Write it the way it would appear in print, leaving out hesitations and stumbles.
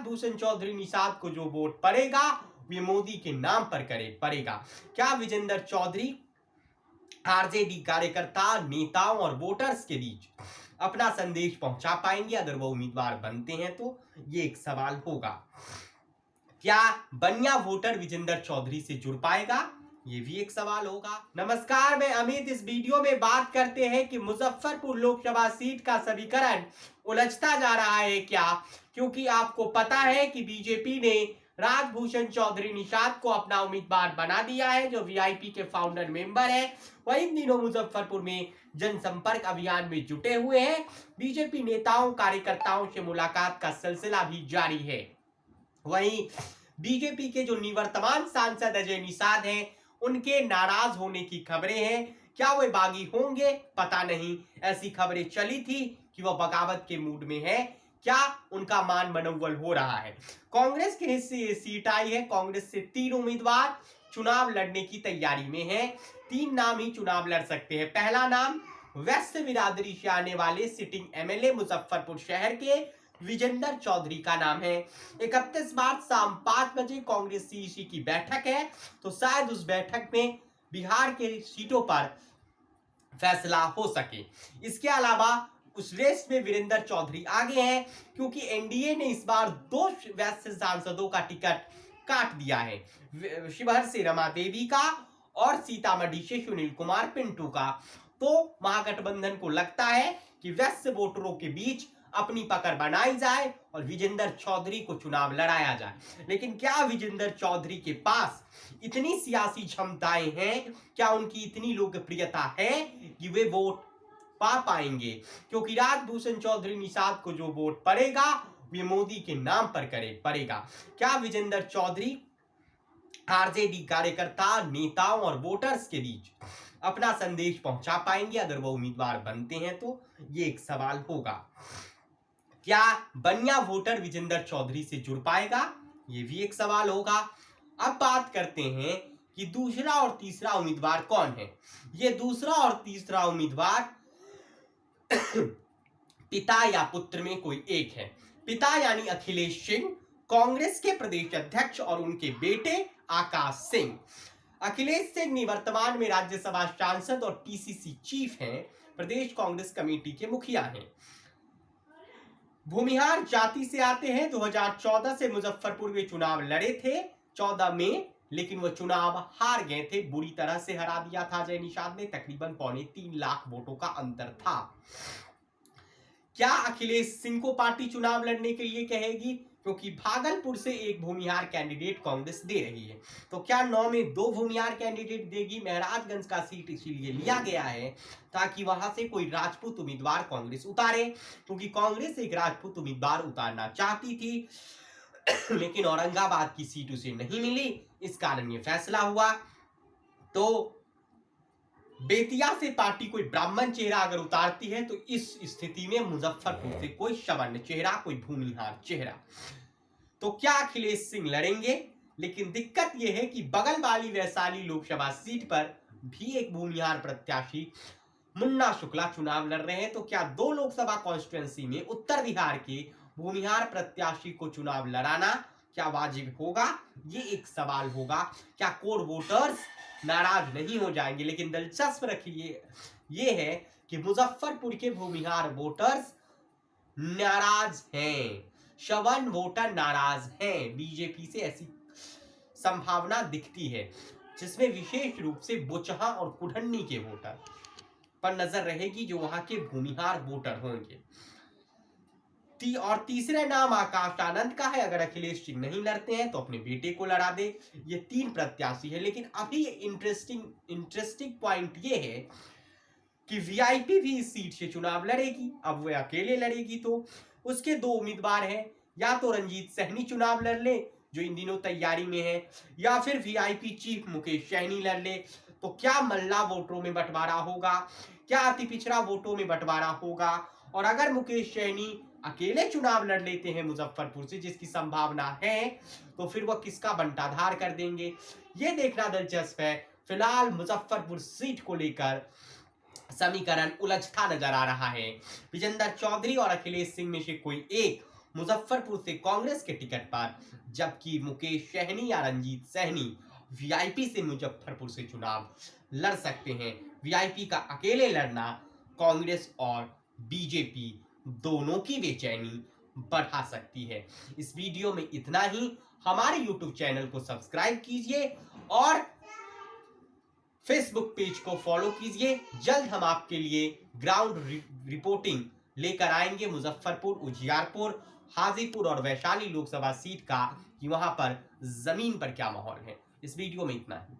राजभूषण चौधरी निषाद को जो वोट पड़ेगा वे मोदी के नाम पर पड़ेगा। क्या विजेंद्र चौधरी आरजेडी कार्यकर्ता, नेताओं और वोटर्स के बीच अपना संदेश पहुंचा पाएंगे अगर वो उम्मीदवार बनते हैं? तो ये एक सवाल होगा। क्या बनिया वोटर विजेंद्र चौधरी से जुड़ पाएगा? ये भी एक सवाल होगा। नमस्कार, मैं अमित। इस वीडियो में बात करते हैं कि मुजफ्फरपुर लोकसभा सीट का समीकरण उलझता जा रहा है क्या? क्योंकि आपको पता है कि बीजेपी ने राजभूषण चौधरी निषाद को अपना उम्मीदवार बना दिया है, जो वीआईपी के फाउंडर मेंबर है। वह इन दिनों मुजफ्फरपुर में जनसंपर्क अभियान में जुटे हुए हैं। बीजेपी नेताओं कार्यकर्ताओं से मुलाकात का सिलसिला भी जारी है। वहीं बीजेपी के जो निवर्तमान सांसद अजय निषाद हैं, उनके नाराज होने की खबरें हैं। क्या वे बागी होंगे? पता नहीं। ऐसी खबरें चली थी कि वह बगावत के मूड में है। क्या उनका मान मनोबल हो रहा है? कांग्रेस के हिस्से ये सीट आई है। कांग्रेस से 3 उम्मीदवार चुनाव लड़ने की तैयारी में हैं। 3 नाम ही चुनाव लड़ सकते हैं। पहला नाम वैश्य बिरादरी से आने वाले सिटिंग एमएलए मुजफ्फरपुर शहर के विजेंद्र चौधरी का नाम है। 31 मार्च शाम 5 बजे कांग्रेस सीईसी की बैठक है, तो शायद उस बैठक में बिहार के सीटों पर फैसला हो सके। इसके अलावा उस रेस में वीरेंद्र चौधरी आगे हैं, क्योंकि एनडीए ने इस बार 2 वैश्य सांसदों का टिकट काट दिया है। शिवहर से रमा देवी का और सीतामढ़ी से सुनील कुमार पिंटू का। तो महागठबंधन को लगता है कि वैश्य वोटरों के बीच अपनी पकड़ बनाई जाए और विजेंद्र चौधरी को चुनाव लड़ाया जाए। लेकिन क्या विजेंद्र चौधरी के पास इतनी सियासी क्षमताएं हैं? क्या उनकी इतनी लोकप्रियता है कि वे वोट पा पाएंगे? क्योंकि राजभूषण चौधरी निषाद को जो वोट पड़ेगा वे मोदी के नाम पर पड़ेगा। क्या विजेंद्र चौधरी आरजेडी कार्यकर्ता, नेताओं और वोटर्स के बीच अपना संदेश पहुंचा पाएंगे अगर वो उम्मीदवार बनते हैं? तो ये एक सवाल होगा। क्या बनिया वोटर विजेंद्र चौधरी से जुड़ पाएगा? ये भी एक सवाल होगा। अब बात करते हैं कि दूसरा और तीसरा उम्मीदवार कौन है। ये दूसरा और तीसरा उम्मीदवार पिता या पुत्र में कोई एक है। पिता यानी अखिलेश सिंह, कांग्रेस के प्रदेश अध्यक्ष, और उनके बेटे आकाश सिंह। अखिलेश सिंह निवर्तमान में राज्यसभा सांसद और पीसीसी चीफ हैं। प्रदेश कांग्रेस कमेटी के मुखिया हैं। भूमिहार जाति से आते हैं। 2014 से मुजफ्फरपुर में चुनाव लड़े थे 14 में, लेकिन वो चुनाव हार गए थे। बुरी तरह से हरा दिया था अजय निषाद ने। तकरीबन 3.25 लाख वोटों का अंतर था। क्या अखिलेश सिंह को पार्टी चुनाव लड़ने के लिए कहेगी? क्योंकि भागलपुर से एक भूमिहार कैंडिडेट कांग्रेस दे रही है। तो क्या 9 में 2 भूमिहार कैंडिडेट देगी? महराजगंज का सीट इसीलिए लिया गया है ताकि वहां से कोई राजपूत उम्मीदवार कांग्रेस उतारे, क्योंकि कांग्रेस एक राजपूत उम्मीदवार उतारना चाहती थी लेकिन औरंगाबाद की सीट उसे नहीं मिली। इस कारण ये फैसला हुआ। तो बेतिया से पार्टी कोई ब्राह्मण चेहरा अगर उतारती है तो इस स्थिति में मुजफ्फरपुर से कोई सवर्ण चेहरा, कोई भूमिहार चेहरा। तो क्या अखिलेश सिंह लड़ेंगे? लेकिन दिक्कत यह है कि बगल वाली वैशाली लोकसभा सीट पर भी एक भूमिहार प्रत्याशी मुन्ना शुक्ला चुनाव लड़ रहे हैं। तो क्या 2 लोकसभा कॉन्स्टिट्यूएंसी में उत्तर बिहार के भूमिहार प्रत्याशी को चुनाव लड़ाना क्या वाजिब होगा? ये एक सवाल होगा। क्या कोर वोटर्स नाराज नहीं हो जाएंगे? लेकिन दिलचस्प रखिए ये है कि मुजफ्फरपुर के भूमिहार वोटर्स नाराज हैं, सवर्ण वोटर नाराज हैं। बीजेपी से ऐसी संभावना दिखती है, जिसमें विशेष रूप से बुचहा और कुढ़न्नी के वोटर पर नजर रहेगी, जो वहां के भूमिहार वोटर होंगे। और तीसरा नाम आकाश आनंद का है। अगर अखिलेश सिंह नहीं लड़ते हैं तो अपने बेटे को लड़ा दे। ये 3 प्रत्याशी है। लेकिन अभी इंटरेस्टिंग पॉइंट ये है कि वीआईपी भी इस सीट से चुनाव लड़ेगी। अब वो अकेले लड़ेगी तो उसके 2 उम्मीदवार हैं। या तो रंजीत सहनी चुनाव लड़ ले, जो इन दिनों तैयारी में है, या फिर वीआईपी चीफ मुकेश सैनी लड़ ले। तो क्या मल्ला वोटरों में बंटवारा होगा? क्या अति पिछड़ा वोटों में बंटवारा होगा? और अगर मुकेश सैनी अकेले चुनाव लड़ लेते हैं मुजफ्फरपुर से, जिसकी संभावना है, तो फिर वह किसका बंटाधार कर देंगे? ये देखना दिलचस्प है। फिलहाल मुजफ्फरपुर सीट को लेकर समीकरण उलझता नजर आ रहा है। विजेंद्र चौधरी और अखिलेश सिंह में से कोई एक मुजफ्फरपुर से कांग्रेस के टिकट पर, जबकि मुकेश सहनी या रंजीत सहनी वीआईपी से मुजफ्फरपुर से चुनाव लड़ सकते हैं। वीआईपी का अकेले लड़ना कांग्रेस और बीजेपी दोनों की बेचैनी बढ़ा सकती है। इस वीडियो में इतना ही। हमारे YouTube चैनल को सब्सक्राइब कीजिए और फेसबुक पेज को फॉलो कीजिए। जल्द हम आपके लिए ग्राउंड रिपोर्टिंग लेकर आएंगे मुजफ्फरपुर, उजियारपुर, हाजीपुर और वैशाली लोकसभा सीट का, कि वहां पर जमीन पर क्या माहौल है। इस वीडियो में इतना ही।